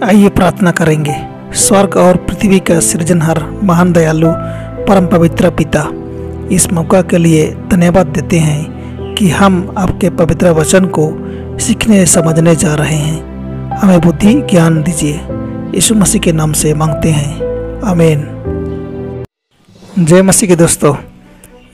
आइए प्रार्थना करेंगे। स्वर्ग और पृथ्वी का सृजनहार महान दयालु परम पवित्र पिता, इस मौका के लिए धन्यवाद देते हैं कि हम आपके पवित्र वचन को सीखने समझने जा रहे हैं। हमें बुद्धि ज्ञान दीजिए, यीशु मसीह के नाम से मांगते हैं, आमीन। जय मसीह के दोस्तों,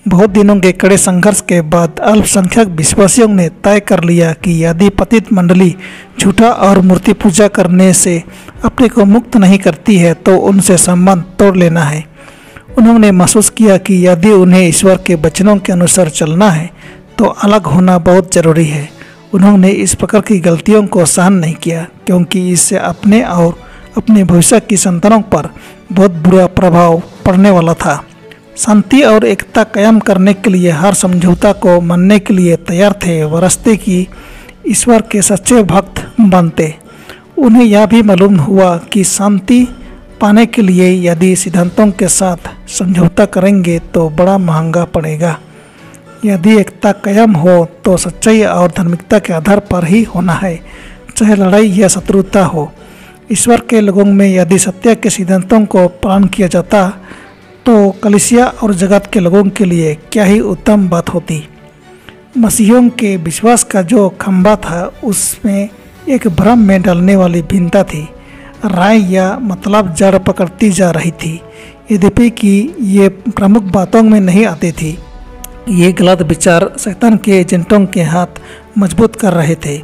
बहुत दिनों के कड़े संघर्ष के बाद अल्पसंख्यक विश्वासियों ने तय कर लिया कि यदि पतित मंडली झूठा और मूर्ति पूजा करने से अपने को मुक्त नहीं करती है तो उनसे संबंध तोड़ लेना है। उन्होंने महसूस किया कि यदि उन्हें ईश्वर के वचनों के अनुसार चलना है तो अलग होना बहुत जरूरी है। उन्होंने इस प्रकार की गलतियों को सहन नहीं किया, क्योंकि इससे अपने और अपने भविष्य की संतानों पर बहुत बुरा प्रभाव पड़ने वाला था। शांति और एकता कायम करने के लिए हर समझौता को मानने के लिए तैयार थे व रास्ते की ईश्वर के सच्चे भक्त बनते। उन्हें यह भी मालूम हुआ कि शांति पाने के लिए यदि सिद्धांतों के साथ समझौता करेंगे तो बड़ा महंगा पड़ेगा। यदि एकता कायम हो तो सच्चाई और धार्मिकता के आधार पर ही होना है, चाहे लड़ाई या शत्रुता हो। ईश्वर के लोगों में यदि सत्य के सिद्धांतों को पालन किया जाता तो कलीसिया और जगत के लोगों के लिए क्या ही उत्तम बात होती। मसीहियों के विश्वास का जो खंभा था उसमें एक भ्रम में डालने वाली भिन्नता थी। राय या मतलब जड़ पकड़ती जा रही थी, यद्यपि कि ये प्रमुख बातों में नहीं आती थी। ये गलत विचार शैतान के एजेंटों के हाथ मजबूत कर रहे थे।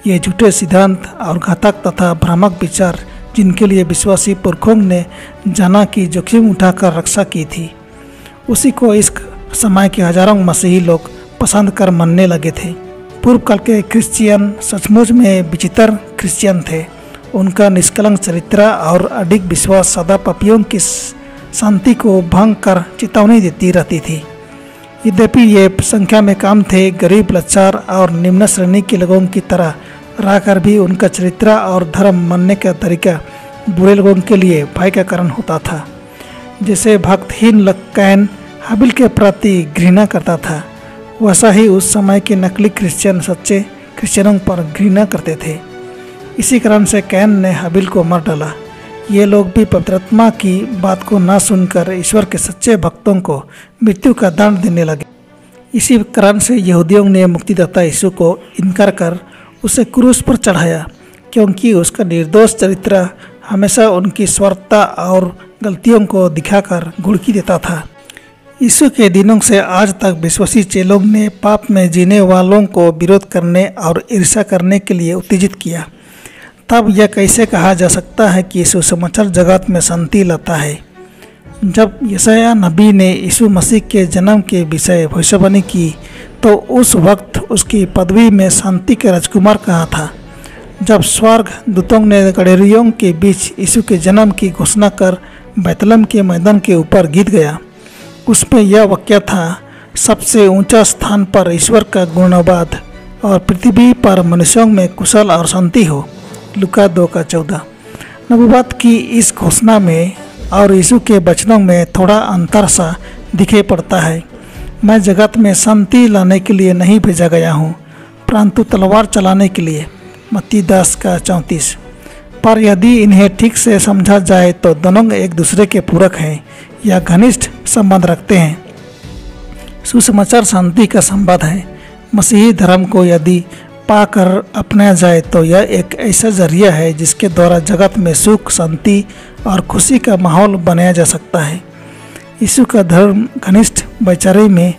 ये झूठे सिद्धांत और घातक तथा भ्रामक विचार जिनके लिए विश्वासी पुरखों ने जाना की जोखिम उठाकर रक्षा की थी, उसी को इस समय के हजारों मसीही लोग पसंद कर मानने लगे थे। पूर्व काल के क्रिश्चियन सचमुच में विचित्र क्रिश्चियन थे। उनका निष्कलंक चरित्र और अडिग विश्वास सदा पापियों की शांति को भंग कर चेतावनी देती रहती थी। यद्यपि ये संख्या में कम थे, गरीब, लाचार और निम्न श्रेणी के लोगों की तरह रहकर भी उनका चरित्र और धर्म मानने का तरीका बुरे लोगों के लिए भय का कारण होता था। जैसे भक्तहीन कैन हाबिल के प्रति घृणा करता था, वैसा ही उस समय के नकली क्रिश्चियन सच्चे क्रिश्चियनों पर घृणा करते थे। इसी कारण से कैन ने हाबिल को मार डाला। ये लोग भी पवित्र आत्मा की बात को ना सुनकर ईश्वर के सच्चे भक्तों को मृत्यु का दंड देने लगे। इसी कारण से यहूदियों ने मुक्तिदाता यीशु को इनकार कर उसे क्रूस पर चढ़ाया, क्योंकि उसका निर्दोष चरित्र हमेशा उनकी स्वार्थता और गलतियों को दिखाकर घुड़की देता था। यीशु के दिनों से आज तक विश्वासी चेलों ने पाप में जीने वालों को विरोध करने और ईर्ष्या करने के लिए उत्तेजित किया। तब यह कैसे कहा जा सकता है कि यीशु समाचार जगत में शांति लाता है? जब यशायाह नबी ने यीशु मसीह के जन्म के विषय भविष्यवाणी की तो उस वक्त उसकी पदवी में शांति के राजकुमार कहा था। जब स्वर्ग दूतों ने गड़ेरियों के बीच यीशु के जन्म की घोषणा कर बैतलहम के मैदान के ऊपर गीत गया, उसमें यह वाक्य था, सबसे ऊंचा स्थान पर ईश्वर का गुणगान और पृथ्वी पर मनुष्यों में कुशल और शांति हो। लूका 2:14। नबूवत की इस घोषणा में और यीशु के वचनों में थोड़ा अंतर सा दिखाई पड़ता है। मैं जगत में शांति लाने के लिए नहीं भेजा गया हूँ, परंतु तलवार चलाने के लिए। मत्ती 10:34। पर यदि इन्हें ठीक से समझा जाए तो दोनों एक दूसरे के पूरक हैं या घनिष्ठ संबंध रखते हैं। सुसमाचार शांति का संबंध है। मसीही धर्म को यदि पाकर अपनाया जाए तो यह एक ऐसा जरिया है जिसके द्वारा जगत में सुख, शांति और खुशी का माहौल बनाया जा सकता है। यीशु का धर्म घनिष्ठ भाईचारे में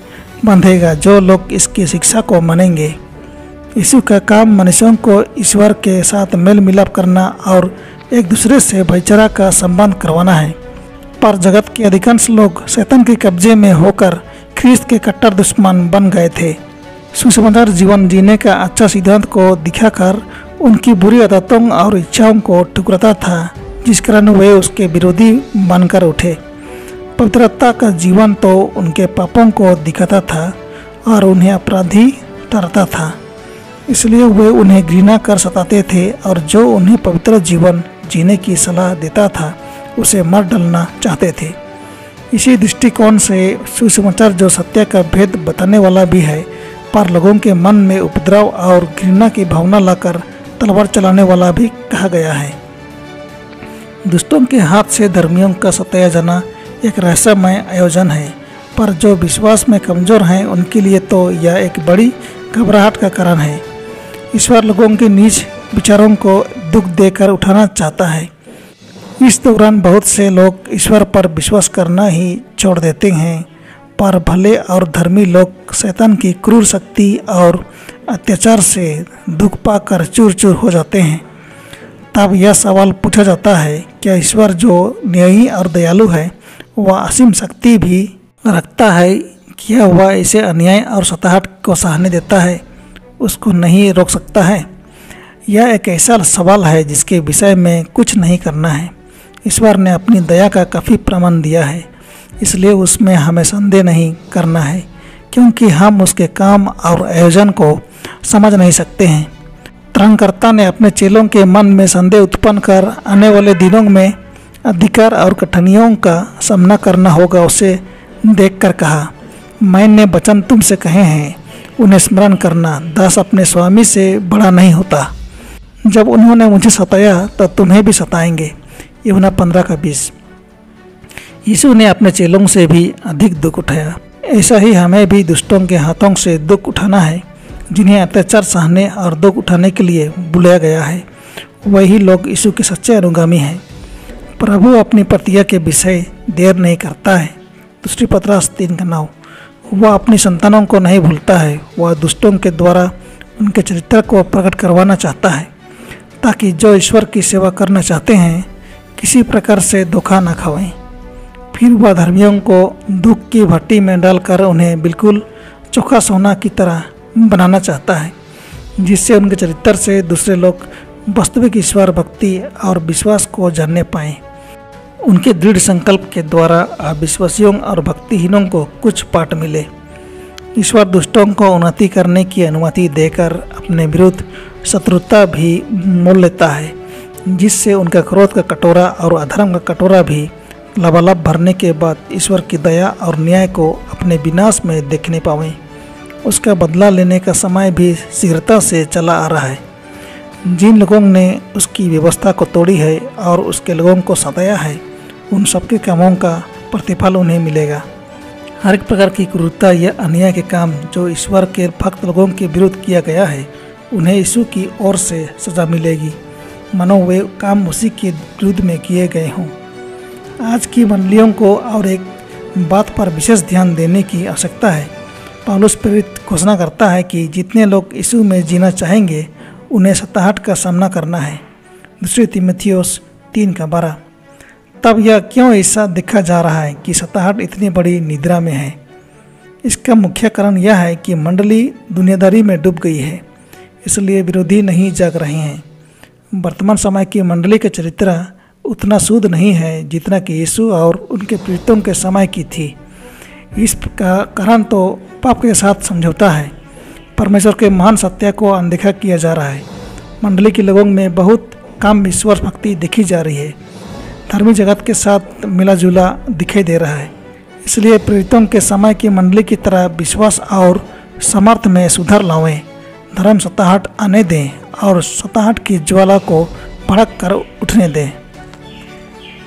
बंधेगा जो लोग इसकी शिक्षा को मानेंगे। यीशु का काम मनुष्यों को ईश्वर के साथ मेल मिलाप करना और एक दूसरे से भाईचारा का संबंध करवाना है। पर जगत के अधिकांश लोग शैतान के कब्जे में होकर ख्रीस्त के कट्टर दुश्मन बन गए थे। सुसमाचार जीवन जीने का अच्छा सिद्धांत को दिखाकर उनकी बुरी आदतों और इच्छाओं को ठुकराता था, जिस कारण वे उसके विरोधी बनकर उठे। पवित्रता का जीवन तो उनके पापों को दिखाता था और उन्हें अपराधी ठहराता था, इसलिए वे उन्हें घृणा कर सताते थे और जो उन्हें पवित्र जीवन जीने की सलाह देता था उसे मार डालना चाहते थे। इसी दृष्टिकोण से सुसमाचार जो सत्य का भेद बताने वाला भी है, पर लोगों के मन में उपद्रव और घृणा की भावना लाकर तलवार चलाने वाला भी कहा गया है। दुष्टों के हाथ से धर्मियों का सताया जाना एक रहस्यमय आयोजन है, पर जो विश्वास में कमज़ोर हैं उनके लिए तो यह एक बड़ी घबराहट का कारण है। ईश्वर लोगों के नीच विचारों को दुख देकर उठाना चाहता है। इस दौरान बहुत से लोग ईश्वर पर विश्वास करना ही छोड़ देते हैं, पर भले और धर्मी लोग शैतान की क्रूर शक्ति और अत्याचार से दुख पाकर चूर चूर हो जाते हैं। तब यह सवाल पूछा जाता है, क्या ईश्वर जो न्यायी और दयालु है वह असीम शक्ति भी रखता है? क्या वह इसे अन्याय और सताहट को सहने देता है, उसको नहीं रोक सकता है? यह एक ऐसा सवाल है जिसके विषय में कुछ नहीं करना है। ईश्वर ने अपनी दया का काफ़ी प्रमाण दिया है, इसलिए उसमें हमें संदेह नहीं करना है, क्योंकि हम उसके काम और आयोजन को समझ नहीं सकते हैं। त्राणकर्ता ने अपने चेलों के मन में संदेह उत्पन्न कर आने वाले दिनों में अधिकार और कठिनाइयों का सामना करना होगा उसे देखकर कहा, मैंने वचन तुमसे कहे हैं, उन्हें स्मरण करना। दास अपने स्वामी से बड़ा नहीं होता। जब उन्होंने मुझे सताया तो तुम्हें भी सताएंगे। यूहन्ना 15:20। यीशु ने अपने चेलों से भी अधिक दुख उठाया। ऐसा ही हमें भी दुष्टों के हाथों से दुख उठाना है, जिन्हें अत्याचार सहने और दुख उठाने के लिए बुलाया गया है। वही लोग यीशु के सच्चे अनुगामी हैं। प्रभु अपनी प्रतिज्ञा के विषय देर नहीं करता है। दूसरी पतरस 3:9। वह अपनी संतानों को नहीं भूलता है। वह दुष्टों के द्वारा उनके चरित्र को प्रकट करवाना चाहता है, ताकि जो ईश्वर की सेवा करना चाहते हैं किसी प्रकार से धोखा न खाएं। फिर वह धर्मियों को दुख की भट्टी में डालकर उन्हें बिल्कुल चोखा सोना की तरह बनाना चाहता है, जिससे उनके चरित्र से दूसरे लोग वास्तविक ईश्वर भक्ति और विश्वास को जानने पाएं। उनके दृढ़ संकल्प के द्वारा अविश्वासियों और भक्तिहीनों को कुछ पाठ मिले। ईश्वर दुष्टों को उन्नति करने की अनुमति देकर अपने विरुद्ध शत्रुता भी मोल लेता है, जिससे उनका क्रोध का कटोरा और अधर्म का कटोरा भी लबालब भरने के बाद ईश्वर की दया और न्याय को अपने विनाश में देखने पावें। उसका बदला लेने का समय भी शीघ्रता से चला आ रहा है। जिन लोगों ने उसकी व्यवस्था को तोड़ी है और उसके लोगों को सताया है, उन सबके कामों का प्रतिफल उन्हें मिलेगा। हर एक प्रकार की क्रूरता या अन्याय के काम जो ईश्वर के भक्त लोगों के विरुद्ध किया गया है, उन्हें यीशु की ओर से सजा मिलेगी, मानो वे काम उसी के विरुद्ध में किए गए हों। आज की मंडलियों को और एक बात पर विशेष ध्यान देने की आवश्यकता है। पौलुस प्रेरित घोषणा करता है कि जितने लोग यीशु में जीना चाहेंगे उन्हें सताहट का सामना करना है। दूसरी तीमुथियुस 3:12। तब यह क्यों ऐसा देखा जा रहा है कि सताहट इतनी बड़ी निद्रा में है? इसका मुख्य कारण यह है कि मंडली दुनियादारी में डूब गई है, इसलिए विरोधी नहीं जाग रहे हैं। वर्तमान समय की मंडली का चरित्र उतना शुद्ध नहीं है जितना कि यीशु और उनके प्रेरितों के समय की थी। इसका कारण तो पाप के साथ समझौता है। परमेश्वर के महान सत्य को अनदेखा किया जा रहा है। मंडली के लोगों में बहुत कम ईश्वर भक्ति देखी जा रही है। धर्मी जगत के साथ मिला जुला दिखाई दे रहा है। इसलिए प्रेरितों के समय की मंडली की तरह विश्वास और समर्थ में सुधार लावें। धर्म सताहट आने दें और सताहट की ज्वाला को भड़क कर उठने दें।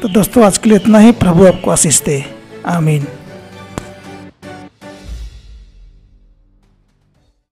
तो दोस्तों, आज के लिए इतना ही। प्रभु आपको आशीष दे। आमीन।